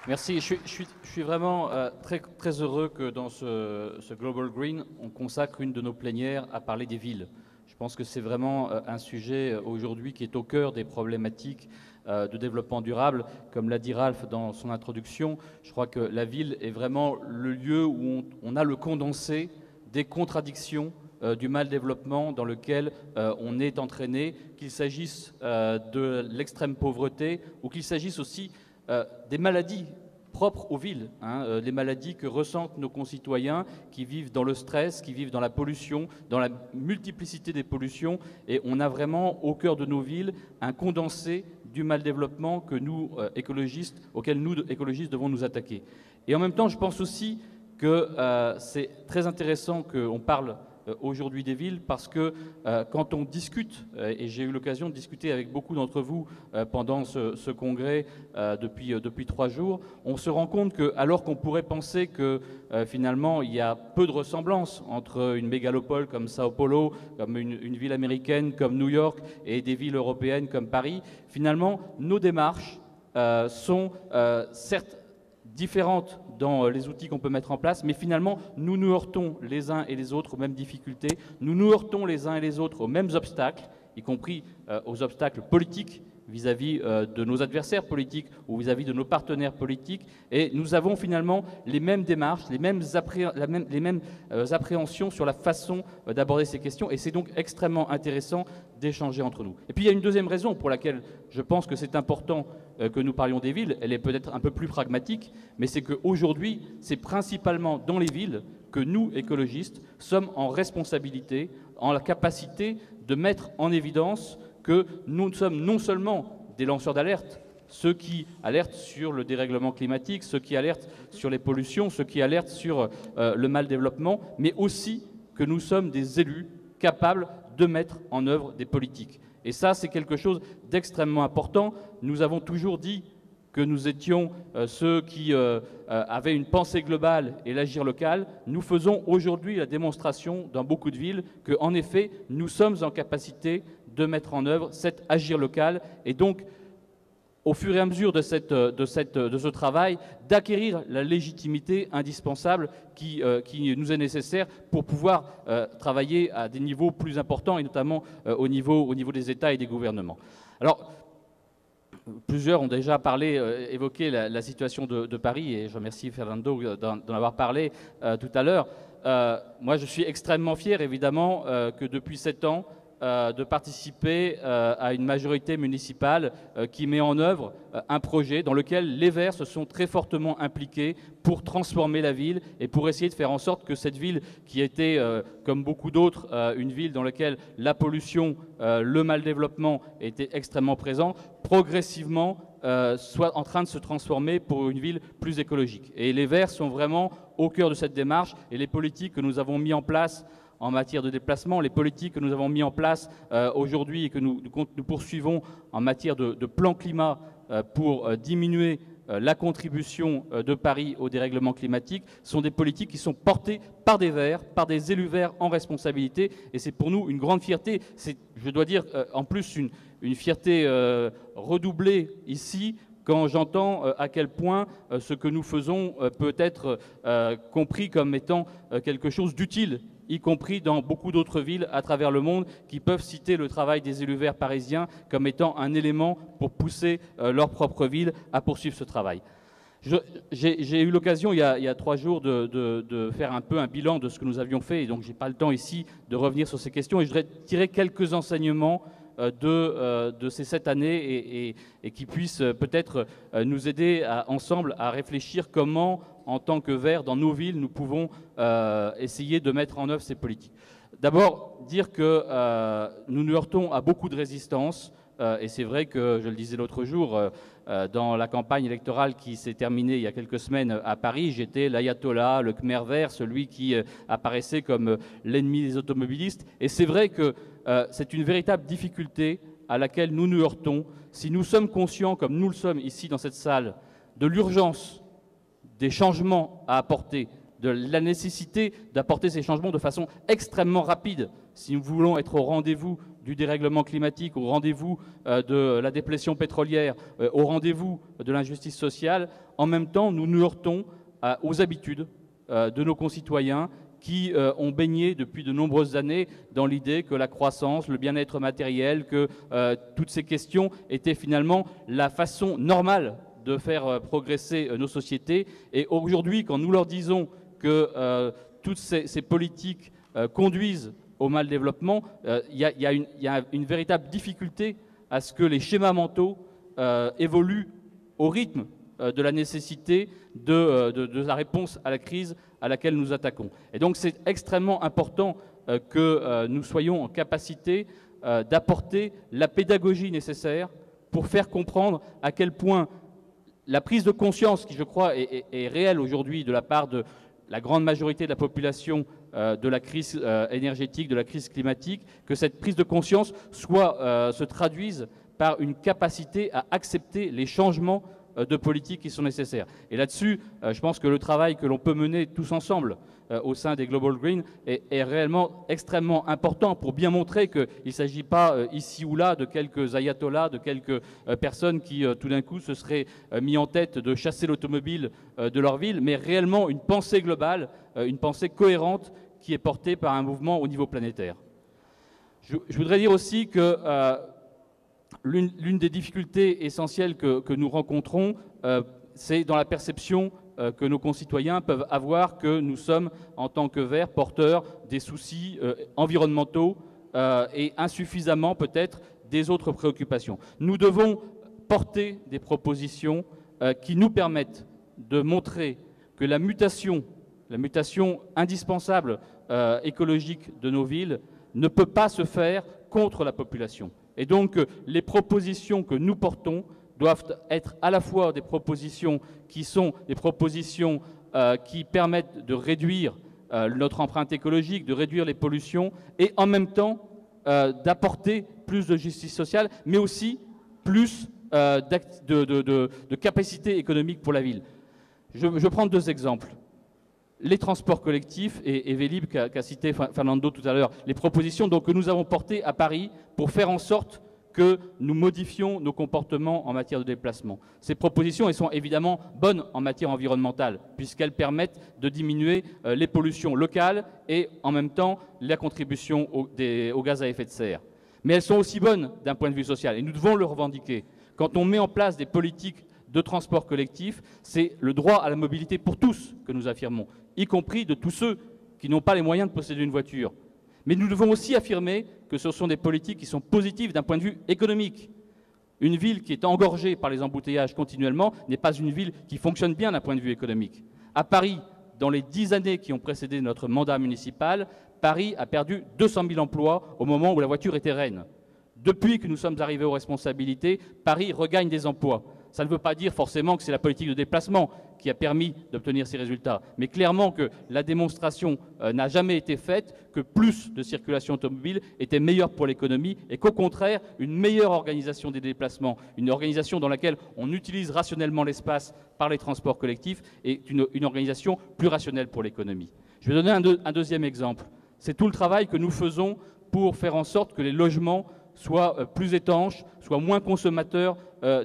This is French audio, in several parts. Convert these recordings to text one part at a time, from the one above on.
Merci. Je suis vraiment très heureux que dans ce Global Green, on consacre une de nos plénières à parler des villes. Je pense que c'est vraiment un sujet aujourd'hui qui est au cœur des problématiques de développement durable. Comme l'a dit Ralph dans son introduction, je crois que la ville est vraiment le lieu où on a le condensé des contradictions du mal développement dans lequel on est entraîné, qu'il s'agisse de l'extrême pauvreté ou qu'il s'agisse aussi des maladies propres aux villes, les maladies que ressentent nos concitoyens qui vivent dans le stress, qui vivent dans la pollution, dans la multiplicité des pollutions. Et on a vraiment au cœur de nos villes un condensé du mal développement que nous, écologistes, auquel nous, écologistes, devons nous attaquer. Et en même temps, je pense aussi que c'est très intéressant qu'on parle aujourd'hui des villes parce que quand on discute, et j'ai eu l'occasion de discuter avec beaucoup d'entre vous pendant ce congrès depuis 3 jours, on se rend compte que, alors qu'on pourrait penser que finalement il y a peu de ressemblances entre une mégalopole comme Sao Paulo, comme une ville américaine comme New York et des villes européennes comme Paris, finalement nos démarches sont certes différentes dans les outils qu'on peut mettre en place, mais finalement, nous nous heurtons les uns et les autres aux mêmes difficultés, nous nous heurtons les uns et les autres aux mêmes obstacles, y compris aux obstacles politiques vis-à-vis de nos adversaires politiques ou vis-à-vis de nos partenaires politiques, et nous avons finalement les mêmes démarches, les mêmes appréhensions sur la façon d'aborder ces questions, et c'est donc extrêmement intéressant d'échanger entre nous. Et puis il y a une deuxième raison pour laquelle je pense que c'est important que nous parlions des villes, elle est peut-être un peu plus pragmatique, mais c'est qu'aujourd'hui, c'est principalement dans les villes que nous, écologistes, sommes en responsabilité, en la capacité de mettre en évidence que nous sommes non seulement des lanceurs d'alerte, ceux qui alertent sur le dérèglement climatique, ceux qui alertent sur les pollutions, ceux qui alertent sur le mal développement, mais aussi que nous sommes des élus capables de mettre en œuvre des politiques. Et ça, c'est quelque chose d'extrêmement important. Nous avons toujours dit que nous étions ceux qui avaient une pensée globale et l'agir local. Nous faisons aujourd'hui la démonstration dans beaucoup de villes qu'en effet, nous sommes en capacité de mettre en œuvre cet agir local et donc, au fur et à mesure de ce travail, d'acquérir la légitimité indispensable qui nous est nécessaire pour pouvoir travailler à des niveaux plus importants et notamment au niveau des États et des gouvernements. Alors, plusieurs ont déjà évoqué la situation de Paris et je remercie Fernando d'en avoir parlé tout à l'heure. Moi, je suis extrêmement fier, évidemment, que depuis 7 ans, de participer à une majorité municipale qui met en œuvre un projet dans lequel les Verts se sont très fortement impliqués pour transformer la ville et pour essayer de faire en sorte que cette ville, qui était, comme beaucoup d'autres, une ville dans laquelle la pollution, le mal développement étaient extrêmement présents, progressivement soit en train de se transformer pour une ville plus écologique. Et les Verts sont vraiment au cœur de cette démarche et les politiques que nous avons mis en place en matière de déplacement, les politiques que nous avons mis en place aujourd'hui et que nous poursuivons en matière de plan climat pour diminuer la contribution de Paris au dérèglement climatique, sont des politiques qui sont portées par des Verts, par des élus Verts en responsabilité. Et c'est pour nous une grande fierté. C'est, je dois dire, en plus une fierté redoublée ici, quand j'entends à quel point ce que nous faisons peut être compris comme étant quelque chose d'utile, y compris dans beaucoup d'autres villes à travers le monde qui peuvent citer le travail des élus verts parisiens comme étant un élément pour pousser leur propre ville à poursuivre ce travail. J'ai eu l'occasion il y a 3 jours de faire un peu un bilan de ce que nous avions fait et donc je n'ai pas le temps ici de revenir sur ces questions et je voudrais tirer quelques enseignements de ces 7 années et qui puissent peut-être nous aider ensemble à réfléchir comment, en tant que Verts, dans nos villes, nous pouvons essayer de mettre en œuvre ces politiques. D'abord, dire que nous nous heurtons à beaucoup de résistance. Et c'est vrai que, je le disais l'autre jour, dans la campagne électorale qui s'est terminée il y a quelques semaines à Paris, j'étais l'ayatollah, le Khmer vert, celui qui apparaissait comme l'ennemi des automobilistes. Et c'est vrai que c'est une véritable difficulté à laquelle nous nous heurtons. Si nous sommes conscients, comme nous le sommes ici dans cette salle, de l'urgence des changements à apporter, de la nécessité d'apporter ces changements de façon extrêmement rapide, si nous voulons être au rendez-vous du dérèglement climatique, au rendez-vous de la déplétion pétrolière, au rendez-vous de l'injustice sociale, en même temps, nous nous heurtons aux habitudes de nos concitoyens qui ont baigné depuis de nombreuses années dans l'idée que la croissance, le bien-être matériel, que toutes ces questions étaient finalement la façon normale de faire progresser nos sociétés. Et aujourd'hui, quand nous leur disons que toutes ces politiques conduisent au mal développement, il y a une véritable difficulté à ce que les schémas mentaux évoluent au rythme de la nécessité de la réponse à la crise à laquelle nous attaquons. Et donc c'est extrêmement important que nous soyons en capacité d'apporter la pédagogie nécessaire pour faire comprendre à quel point la prise de conscience, qui je crois est réelle aujourd'hui de la part de la grande majorité de la population de la crise énergétique, de la crise climatique, que cette prise de conscience se traduise par une capacité à accepter les changements de politique qui sont nécessaires. Et là-dessus, je pense que le travail que l'on peut mener tous ensemble au sein des Global Green est réellement extrêmement important pour bien montrer qu'il ne s'agit pas ici ou là de quelques ayatollahs, de quelques personnes qui tout d'un coup se seraient mis en tête de chasser l'automobile de leur ville, mais réellement une pensée globale, une pensée cohérente qui est portée par un mouvement au niveau planétaire. Je voudrais dire aussi que l'une des difficultés essentielles que nous rencontrons, c'est dans la perception que nos concitoyens peuvent avoir que nous sommes, en tant que Verts, porteurs des soucis environnementaux et insuffisamment peut-être des autres préoccupations. Nous devons porter des propositions qui nous permettent de montrer que la mutation indispensable écologique de nos villes ne peut pas se faire contre la population. Et donc, les propositions que nous portons doivent être à la fois des propositions qui sont des propositions qui permettent de réduire notre empreinte écologique, de réduire les pollutions, et en même temps d'apporter plus de justice sociale, mais aussi plus de capacité économique pour la ville. Je prends deux exemples. Les transports collectifs, et Vélib qu'a cité Fernando tout à l'heure, les propositions donc, que nous avons portées à Paris pour faire en sorte que nous modifions nos comportements en matière de déplacement. Ces propositions, elles sont évidemment bonnes en matière environnementale, puisqu'elles permettent de diminuer les pollutions locales et en même temps la contribution aux gaz à effet de serre. Mais elles sont aussi bonnes d'un point de vue social, et nous devons le revendiquer. Quand on met en place des politiques de transport collectif, c'est le droit à la mobilité pour tous que nous affirmons, y compris de tous ceux qui n'ont pas les moyens de posséder une voiture. Mais nous devons aussi affirmer que ce sont des politiques qui sont positives d'un point de vue économique. Une ville qui est engorgée par les embouteillages continuellement n'est pas une ville qui fonctionne bien d'un point de vue économique. À Paris, dans les 10 années qui ont précédé notre mandat municipal, Paris a perdu 200 000 emplois au moment où la voiture était reine. Depuis que nous sommes arrivés aux responsabilités, Paris regagne des emplois. Ça ne veut pas dire forcément que c'est la politique de déplacement qui a permis d'obtenir ces résultats, mais clairement que la démonstration n'a jamais été faite que plus de circulation automobile était meilleure pour l'économie et qu'au contraire, une meilleure organisation des déplacements, une organisation dans laquelle on utilise rationnellement l'espace par les transports collectifs est une organisation plus rationnelle pour l'économie. Je vais donner un deuxième exemple. C'est tout le travail que nous faisons pour faire en sorte que les logements soient plus étanches, soient moins consommateurs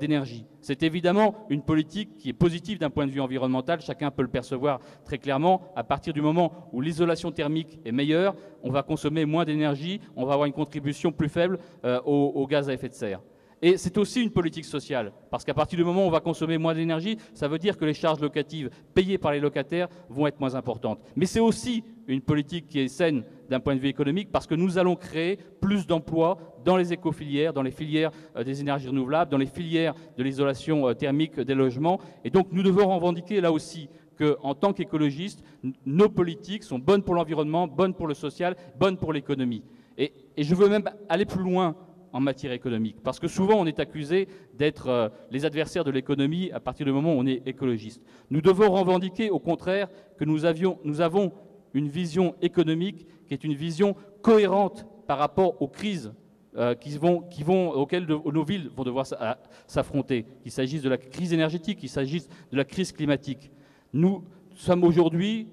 d'énergie. C'est évidemment une politique qui est positive d'un point de vue environnemental, chacun peut le percevoir très clairement. À partir du moment où l'isolation thermique est meilleure, on va consommer moins d'énergie, on va avoir une contribution plus faible aux gaz à effet de serre. Et c'est aussi une politique sociale, parce qu'à partir du moment où on va consommer moins d'énergie, ça veut dire que les charges locatives payées par les locataires vont être moins importantes. Mais c'est aussi une politique qui est saine d'un point de vue économique, parce que nous allons créer plus d'emplois dans les écofilières, dans les filières des énergies renouvelables, dans les filières de l'isolation thermique des logements. Et donc nous devons revendiquer là aussi qu'en tant qu'écologistes, nos politiques sont bonnes pour l'environnement, bonnes pour le social, bonnes pour l'économie. Et je veux même aller plus loin en matière économique, parce que souvent on est accusé d'être les adversaires de l'économie à partir du moment où on est écologiste. Nous devons revendiquer au contraire que nous avons une vision économique qui est une vision cohérente par rapport aux crises auxquelles nos villes vont devoir s'affronter, qu'il s'agisse de la crise énergétique, qu'il s'agisse de la crise climatique. Nous sommes aujourd'hui,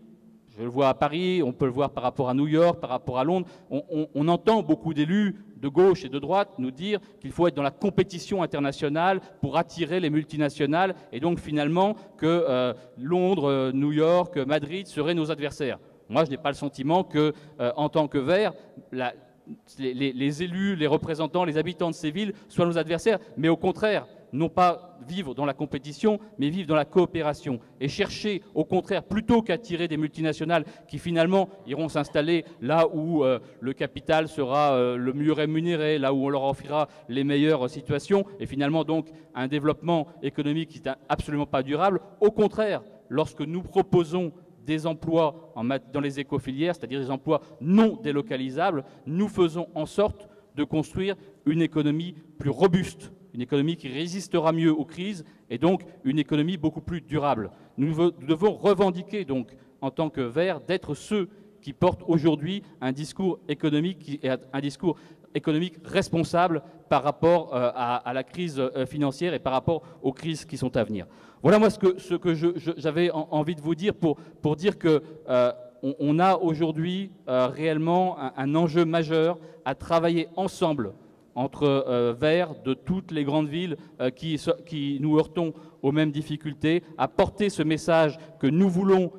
je le vois à Paris, on peut le voir par rapport à New York, par rapport à Londres, on entend beaucoup d'élus de gauche et de droite nous dire qu'il faut être dans la compétition internationale pour attirer les multinationales et donc finalement que Londres, New York, Madrid seraient nos adversaires. Moi, je n'ai pas le sentiment que, en tant que Verts, les élus, les représentants, les habitants de ces villes soient nos adversaires, mais au contraire, non pas vivre dans la compétition, mais vivre dans la coopération et chercher, au contraire, plutôt qu'attirer des multinationales qui finalement iront s'installer là où le capital sera le mieux rémunéré, là où on leur offrira les meilleures situations et finalement donc un développement économique qui n'est absolument pas durable. Au contraire, lorsque nous proposons des emplois dans les écofilières, c'est-à-dire des emplois non délocalisables, nous faisons en sorte de construire une économie plus robuste, une économie qui résistera mieux aux crises et donc une économie beaucoup plus durable. Nous devons revendiquer donc en tant que Verts d'être ceux qui portent aujourd'hui un discours économique qui est un discours économique responsable par rapport à la crise financière et par rapport aux crises qui sont à venir. Voilà moi ce que j'avais envie de vous dire pour dire que on a aujourd'hui réellement un enjeu majeur à travailler ensemble entre Verts de toutes les grandes villes qui nous heurtons aux mêmes difficultés, à porter ce message que nous voulons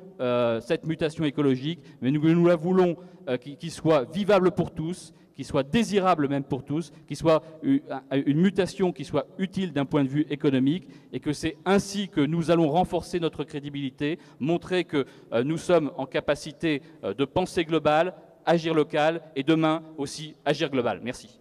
cette mutation écologique, mais nous la voulons qui soit vivable pour tous, qui soit désirable même pour tous, qui soit une mutation qui soit utile d'un point de vue économique, et que c'est ainsi que nous allons renforcer notre crédibilité, montrer que nous sommes en capacité de penser global, agir local, et demain aussi agir global. Merci.